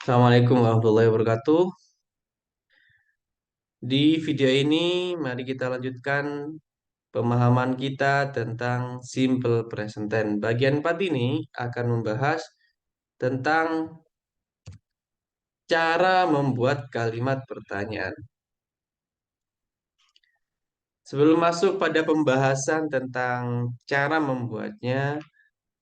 Assalamualaikum warahmatullahi wabarakatuh. Di video ini, mari kita lanjutkan pemahaman kita tentang simple present tense. Bagian 4 ini akan membahas tentang cara membuat kalimat pertanyaan. Sebelum masuk pada pembahasan tentang cara membuatnya,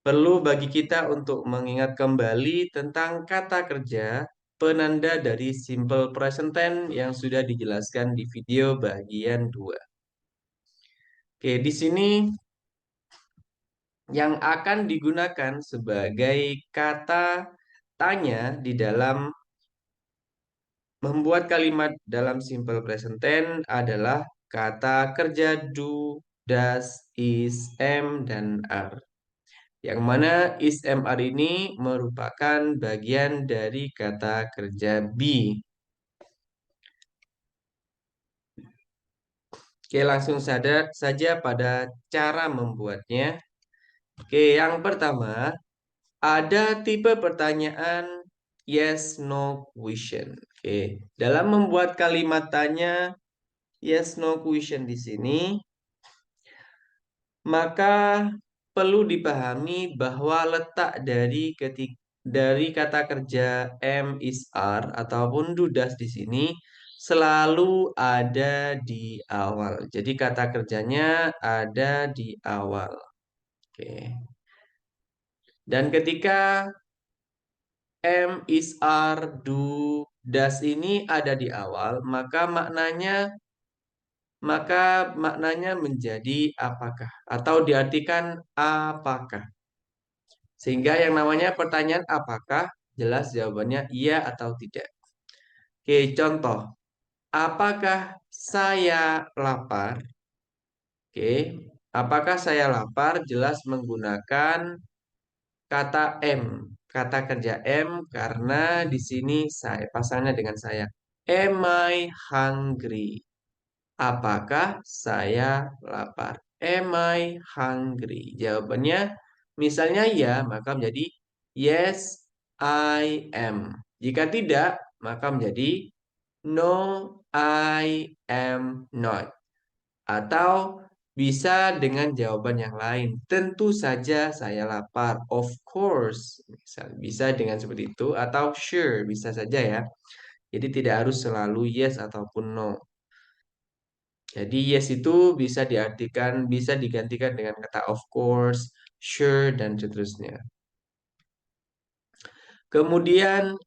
perlu bagi kita untuk mengingat kembali tentang kata kerja penanda dari simple present tense yang sudah dijelaskan di video bagian 2. Oke, di sini yang akan digunakan sebagai kata tanya di dalam membuat kalimat dalam simple present tense adalah kata kerja do, does, is, am, dan are. Yang mana is, am, are ini merupakan bagian dari kata kerja be. Oke, langsung saja pada cara membuatnya. Oke, yang pertama, ada tipe pertanyaan yes no question. Oke, dalam membuat kalimat tanya yes no question di sini, maka perlu dipahami bahwa letak dari kata kerja am is are ataupun do does di sini selalu ada di awal. Jadi kata kerjanya ada di awal. Oke. Dan ketika am, is, are, do, does ini ada di awal, maka maknanya menjadi apakah atau diartikan apakah. Sehingga yang namanya pertanyaan apakah jelas jawabannya iya atau tidak. Oke, contoh. Apakah saya lapar? Oke, apakah saya lapar jelas menggunakan kata M, kata kerja M karena di sini saya pasangnya dengan saya. Am I hungry? Apakah saya lapar? Am I hungry? Jawabannya misalnya ya, maka menjadi yes, I am. Jika tidak, maka menjadi no, I am not. Atau bisa dengan jawaban yang lain. Tentu saja saya lapar. Of course. Bisa dengan seperti itu. Atau sure. Bisa saja ya. Jadi tidak harus selalu yes ataupun no. Jadi yes itu bisa digantikan dengan kata of course, sure, dan seterusnya. Kemudian,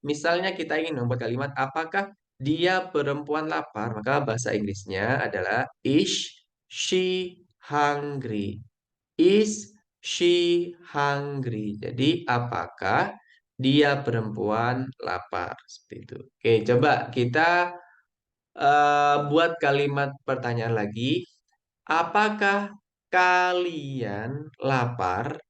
misalnya kita ingin membuat kalimat, apakah dia perempuan lapar? Maka bahasa Inggrisnya adalah is she hungry? Is she hungry? Jadi, apakah dia perempuan lapar? Seperti itu. Oke, coba kita buat kalimat pertanyaan lagi. Apakah kalian lapar?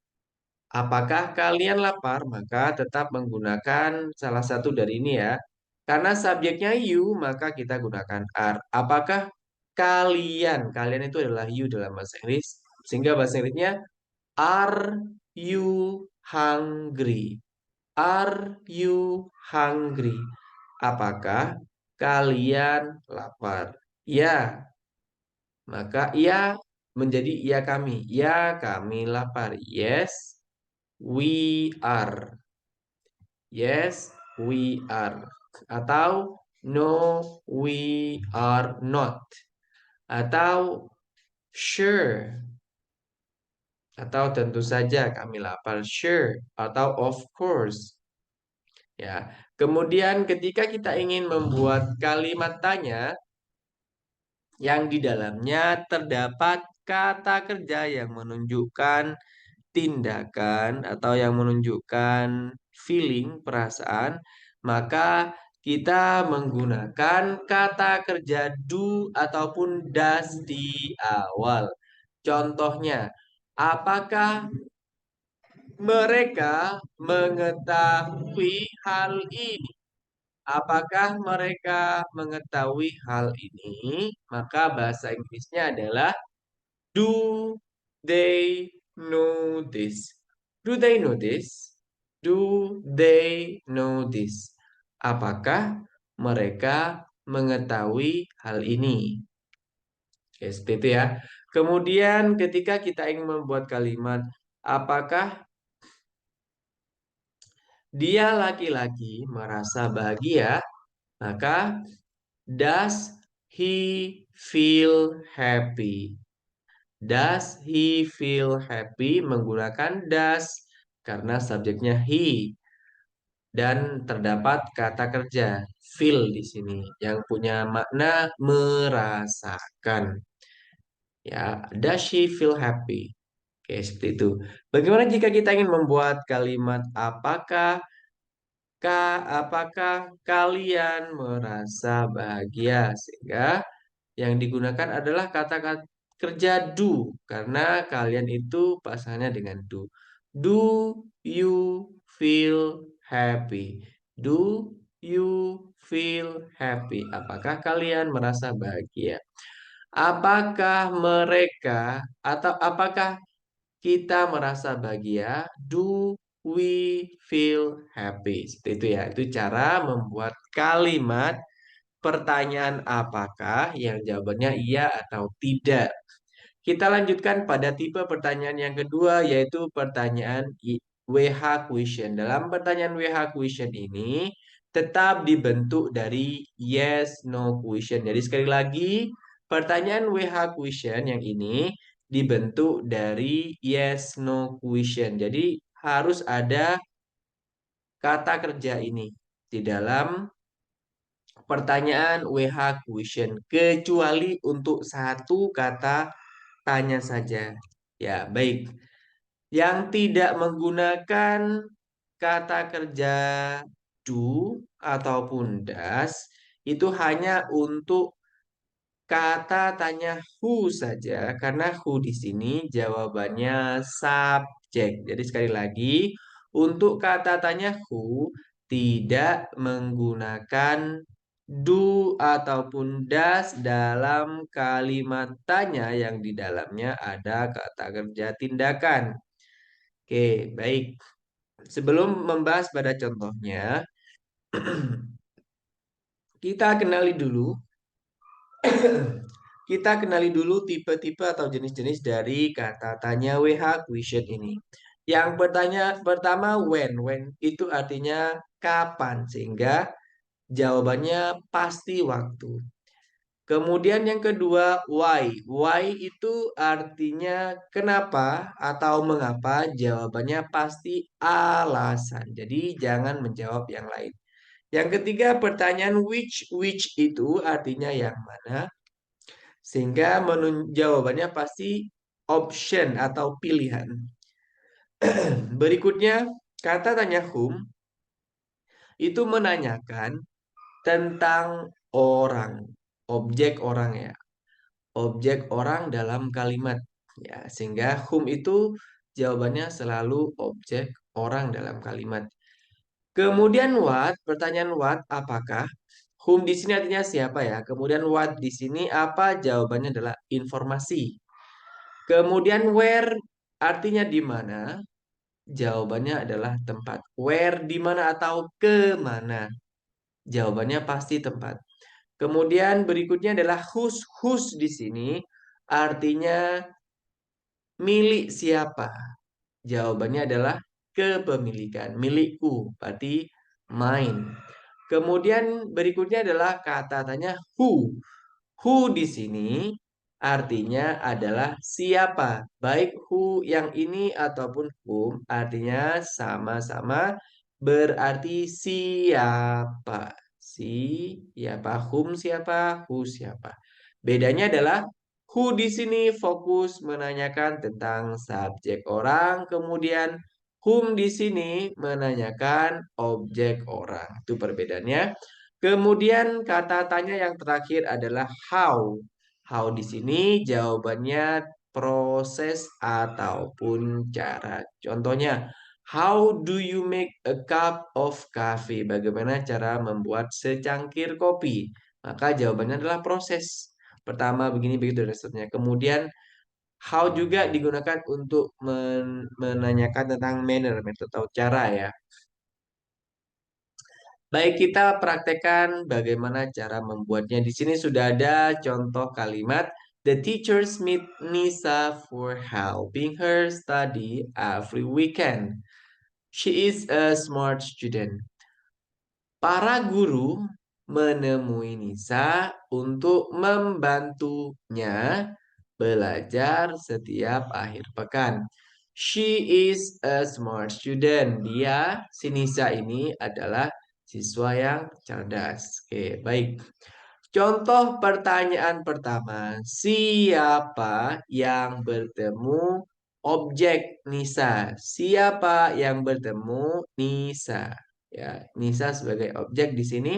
Apakah kalian lapar? Maka tetap menggunakan salah satu dari ini ya. Karena subjeknya you, maka kita gunakan are. Apakah kalian? Kalian itu adalah you dalam bahasa Inggris. Sehingga bahasa Inggrisnya are you hungry? Are you hungry? Apakah kalian lapar? Ya, maka ia menjadi ya kami. Ya, kami lapar. Yes, we are. Yes, we are. Atau no, we are not. Atau sure. Atau tentu saja kami lapar. Sure. Atau of course. Ya. Kemudian ketika kita ingin membuat kalimat tanya yang di dalamnya terdapat kata kerja yang menunjukkan tindakan atau yang menunjukkan feeling, perasaan, maka kita menggunakan kata kerja do ataupun does di awal. Contohnya, apakah mereka mengetahui hal ini? Apakah mereka mengetahui hal ini? Maka bahasa Inggrisnya adalah do they know this? Do they know this? Do they know this? Apakah mereka mengetahui hal ini? Oke, seperti itu ya. Kemudian ketika kita ingin membuat kalimat, apakah dia laki-laki merasa bahagia? Maka does he feel happy? Does he feel happy menggunakan does karena subjeknya he dan terdapat kata kerja feel di sini yang punya makna merasakan. Ya, does she feel happy? Oke, seperti itu. Bagaimana jika kita ingin membuat kalimat apakah kalian merasa bahagia? Sehingga yang digunakan adalah kata-kata kerja do karena kalian itu pasangannya dengan do. Do you feel happy? Do you feel happy? Apakah kalian merasa bahagia? Apakah mereka atau apakah kita merasa bahagia? Do we feel happy? Seperti itu ya. Itu cara membuat kalimat pertanyaan apakah yang jawabannya iya atau tidak. Kita lanjutkan pada tipe pertanyaan yang kedua, yaitu pertanyaan WH question. Dalam pertanyaan WH question ini tetap dibentuk dari yes no question. Jadi sekali lagi, pertanyaan WH question yang ini dibentuk dari yes no question. Jadi harus ada kata kerja ini di dalam pertanyaan WH question kecuali untuk satu kata tanya saja. Ya, baik. Yang tidak menggunakan kata kerja do ataupun does itu hanya untuk kata tanya who saja karena who di sini jawabannya subjek. Jadi sekali lagi untuk kata tanya who tidak menggunakan do ataupun does dalam kalimat tanya yang di dalamnya ada kata kerja tindakan. Oke, baik. Sebelum membahas pada contohnya, kita kenali dulu Kita kenali dulu tipe-tipe atau jenis-jenis dari kata tanya WH question ini. Yang pertama when. When itu artinya kapan sehingga jawabannya pasti waktu. Kemudian yang kedua why. Why itu artinya kenapa atau mengapa jawabannya pasti alasan. Jadi jangan menjawab yang lain. Yang ketiga pertanyaan which itu artinya yang mana. Sehingga jawabannya pasti option atau pilihan. Berikutnya, kata tanya whom itu menanyakan tentang orang, objek orang ya, objek orang dalam kalimat ya, sehingga whom itu jawabannya selalu objek orang dalam kalimat. Kemudian what, pertanyaan what, apakah? Whom di sini artinya siapa ya? Kemudian what di sini apa? Jawabannya adalah informasi. Kemudian where artinya di mana? Jawabannya adalah tempat. Where di mana atau ke mana? Jawabannya pasti tempat. Kemudian berikutnya adalah whose. Whose di sini artinya milik siapa? Jawabannya adalah kepemilikan, milikku, berarti mine. Kemudian berikutnya adalah kata tanya who. Who di sini artinya adalah siapa. Baik who yang ini ataupun whom artinya sama-sama berarti siapa. Siapa, whom siapa, who siapa. Bedanya adalah who di sini fokus menanyakan tentang subjek orang, kemudian whom di sini menanyakan objek orang. Itu perbedaannya. Kemudian kata tanya yang terakhir adalah how. How di sini jawabannya proses ataupun cara. Contohnya, how do you make a cup of coffee? Bagaimana cara membuat secangkir kopi? Maka jawabannya adalah proses. Pertama begini begitu dan seterusnya. Kemudian How juga digunakan untuk menanyakan tentang manner, metode atau cara ya. Baik, kita praktekkan bagaimana cara membuatnya. Di sini sudah ada contoh kalimat. The teachers meet Nisa for helping her study every weekend. She is a smart student. Para guru menemui Nisa untuk membantunya belajar setiap akhir pekan. She is a smart student. Dia, si Nisa ini adalah siswa yang cerdas. Oke, baik. Contoh pertanyaan pertama, siapa yang bertemu objek Nisa? Siapa yang bertemu Nisa? Ya, Nisa sebagai objek di sini.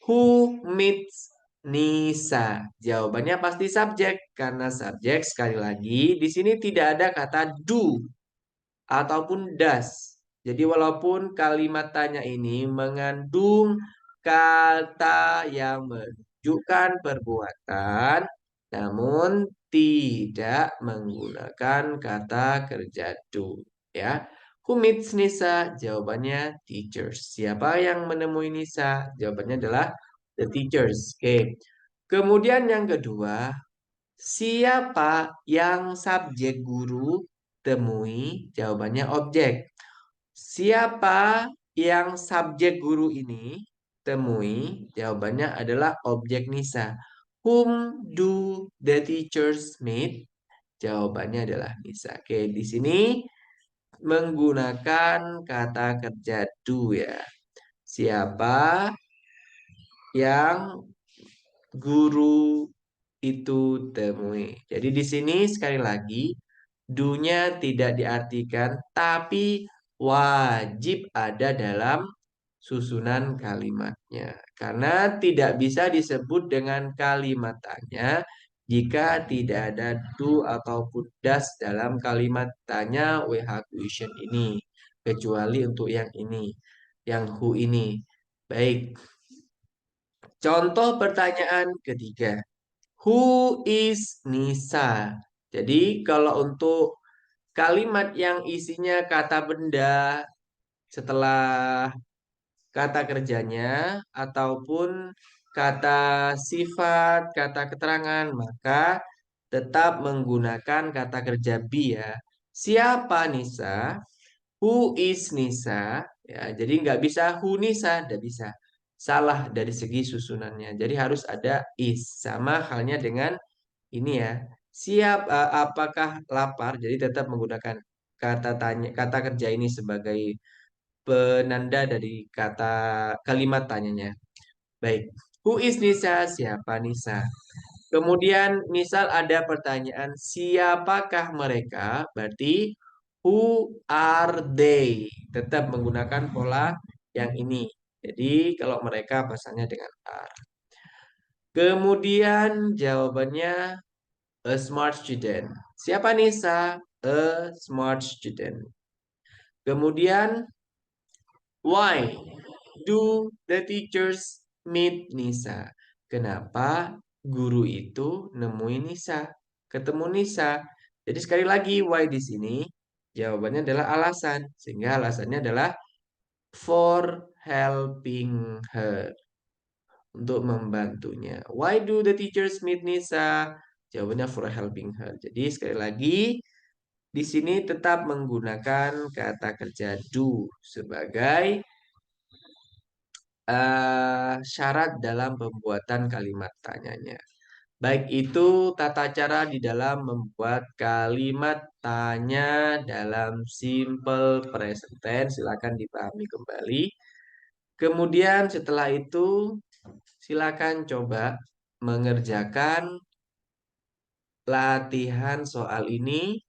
Who meets Nisa? Jawabannya pasti subjek karena subjek sekali lagi di sini tidak ada kata do ataupun does. Jadi walaupun kalimat tanya ini mengandung kata yang menunjukkan perbuatan, namun tidak menggunakan kata kerja do. Ya, who meets Nisa? Jawabannya teachers. Siapa yang menemui Nisa? Jawabannya adalah the teachers. Oke. Kemudian yang kedua, siapa yang subjek guru temui? Jawabannya objek. Siapa yang subjek guru ini temui? Jawabannya adalah objek Nisa. Whom do the teachers meet? Jawabannya adalah Nisa. Oke, di sini menggunakan kata kerja do ya. Siapa yang guru itu temui. Jadi di sini sekali lagi do-nya tidak diartikan tapi wajib ada dalam susunan kalimatnya. Karena tidak bisa disebut dengan kalimat tanya jika tidak ada do ataupun does dalam kalimat tanya WH question ini. Kecuali untuk yang ini, yang who ini. Baik, contoh pertanyaan ketiga. Who is Nisa? Jadi kalau untuk kalimat yang isinya kata benda setelah kata kerjanya ataupun kata sifat, kata keterangan, maka tetap menggunakan kata kerja be ya. Siapa Nisa? Who is Nisa? Ya, jadi nggak bisa who Nisa, nggak bisa. Salah dari segi susunannya. Jadi harus ada is. Sama halnya dengan ini ya. Apakah lapar? Jadi tetap menggunakan kata tanya, kata kerja ini sebagai penanda dari kata kalimat tanyanya. Baik. Who is Nisa? Siapa Nisa? Kemudian misal ada pertanyaan siapakah mereka? Berarti who are they? Tetap menggunakan pola yang ini. Jadi kalau mereka pasalnya dengan are. Kemudian jawabannya a smart student. Siapa Nisa? A smart student. Kemudian why do the teachers meet Nisa? Kenapa guru itu nemuin Nisa? Ketemu Nisa. Jadi sekali lagi why di sini jawabannya adalah alasan. Sehingga alasannya adalah for helping her. Untuk membantunya. Why do the teachers meet Nisa? Jawabannya for helping her. Jadi sekali lagi di sini tetap menggunakan kata kerja do sebagai syarat dalam pembuatan kalimat tanyanya. Baik itu tata cara di dalam membuat kalimat tanya dalam simple present tense. Silakan dipahami kembali. Kemudian setelah itu silakan coba mengerjakan latihan soal ini.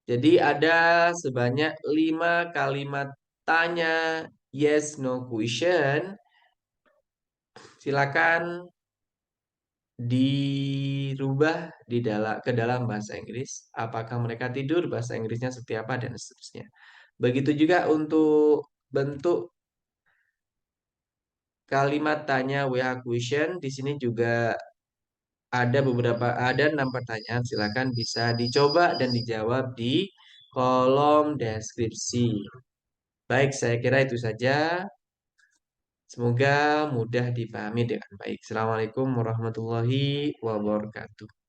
Jadi ada sebanyak 5 kalimat tanya yes no question. Silakan dirubah ke dalam bahasa Inggris. Apakah mereka tidur, bahasa Inggrisnya seperti apa dan seterusnya. Begitu juga untuk bentuk kalimat tanya WH question di sini juga ada 6 pertanyaan. Silakan bisa dicoba dan dijawab di kolom deskripsi. Baik, saya kira itu saja. Semoga mudah dipahami dengan baik. Assalamualaikum warahmatullahi wabarakatuh.